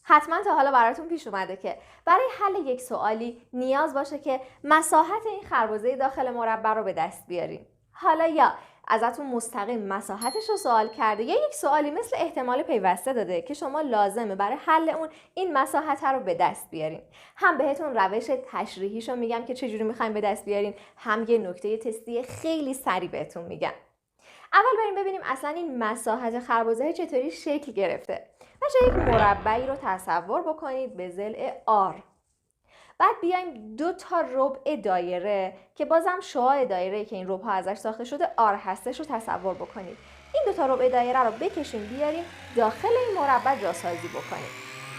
حتما تا حالا براتون پیش اومده که برای حل یک سوالی نیاز باشه که مساحت این خربزه داخل مربع رو به دست بیارین. حالا یا ازتون مستقیم مساحتش رو سوال کرده یا یک سوالی مثل احتمال پیوسته داده که شما لازمه برای حل اون این مساحت رو به دست بیارین. هم بهتون روش تشریحیشو میگم که چجوری میخوایم به دست بیارین، هم یه نکته تستی خیلی سریع بهتون میگم. اول بریم ببینیم اصلا این مساحت خربزه چطوری شکل گرفته. بچه یک مربعی رو تصور بکنید به ضلع R. بعد بیایم 2 تا ربع دایره که بازم شعاع دایره که این ربع ها ازش ساخته شده R هستش رو تصور بکنید. این 2 تا ربع دایره رو بکشیم بیاریم داخل این مربع جاسازی بکنیم.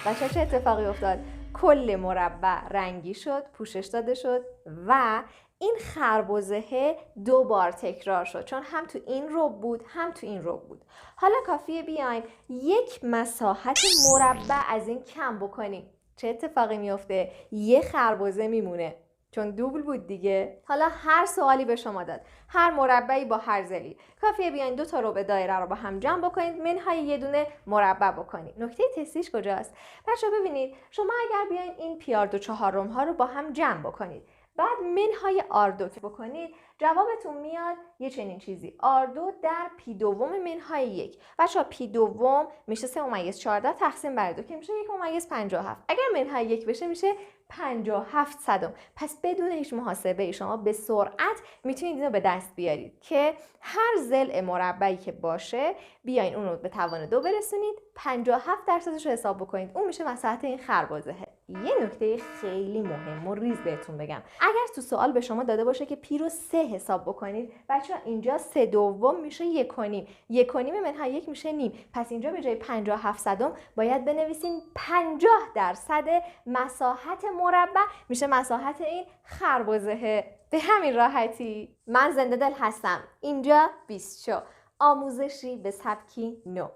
بچه چه اتفاقی افتاد؟ کل مربع رنگی شد، پوشش داده شد و این خربزه 2 بار تکرار شد، چون هم تو این ربع بود هم تو این ربع بود. حالا کافیه بیایم یک مساحت مربع از این کم بکنیم. چه اتفاقی میفته؟ یه خربزه میمونه، چون دوبل بود دیگه. حالا هر سوالی به شما داد، هر مربعی با هر ضلعی، کافیه بیاین 2 تا ربع دایره رو با هم جمع بکنید، منهای یه دونه مربع بکنید. نکته تستیش کجاست؟ بچه‌ها ببینید، شما اگر بیاین این پیاردو چهارم ها رو با هم جمع بکنید، بعد منهای R2 که بکنید، جوابتون میاد یه چنین چیزی: R2 در پی دوم منهای 1. بچه‌ها پی دوم میشه 3/14 تقسیم بر 2 که میشه 1/57. اگر منهای 1 بشه میشه 57 صدم. پس بدون هیچ محاسبه شما به سرعت میتونید اینو به دست بیارید که هر ضلع مربعی که باشه بیاین اون رو به توان 2 برسونید، 57% رو حساب بکنید، اون میشه مساحت این خربزه. یه نکته خیلی مهم و ریز بهتون بگم، اگر تو سوال به شما داده باشه که پی رو 3 حساب بکنید، بچه‌ها اینجا 3/2 میشه 1.5. 1.5 منهای 1 میشه نیم. پس اینجا به جای 57 صدم باید بنویسین 50% مساحت مربع میشه مساحت این خربزه. به همین راحتی. من زنده دل هستم. اینجا 20 شو. آموزشی به سبکی نو.